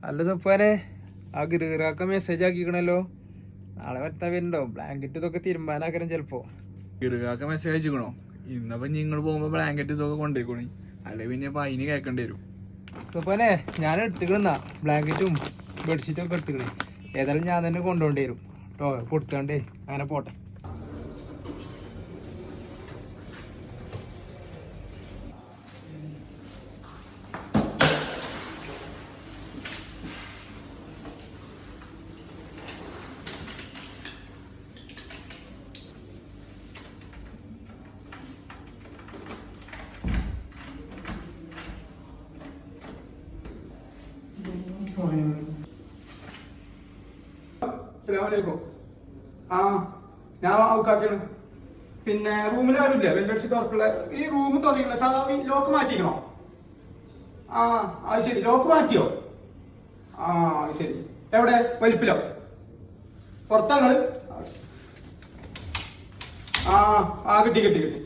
അല്ല സഫാനെ, ആ ഗിറുകാക്ക മെസ്സേജ് ആക്കിക്കണല്ലോ. നാളെ വരുത്താൻ വരുന്നുണ്ടോ? ബ്ലാങ്കറ്റ് ഇതൊക്കെ തീരുമാനാക്കണം ചിലപ്പോ. ഗിറുകാക്ക മെസ്സേജ് അയച്ചിക്കണോ? ഇന്നപ്പോ നിങ്ങൾ പോകുമ്പോ ബ്ലാങ്കറ്റ് ഇതൊക്കെ കൊണ്ടുപോയിക്കോണി, അല്ലെ പിന്നെ അതിന് കേൾക്കേണ്ടി വരും. സഫാനെ, ഞാൻ എടുത്തുക്കണെന്നാ ബ്ലാങ്കറ്റും ബെഡ്ഷീറ്റും ഒക്കെ എടുത്തുക്കണേ. ഏതായാലും ഞാൻ തന്നെ കൊണ്ടുപോകേണ്ടി വരും കേട്ടോ. കൊടുക്കാണ്ടേ അങ്ങനെ പോട്ടെ. അസ്സലാമലൈക്കും. ആ ഞാൻ ഔക്കാക്കാണ്. പിന്നെ റൂമിൽ ആരുമില്ല? വെല്ലടിച്ച് തുറക്കുള്ള ഈ റൂം തുറയുള്ള ചാവി ലോക്ക് മാറ്റിക്കണോ? ആ അത് ശരി, ലോക്ക് മാറ്റിയോ? ആ അത് ശരി. എവിടെ? വലിപ്പിലോ? പുറത്താ നിങ്ങള്? ആ ആ കിട്ടി കിട്ടി കിട്ടി.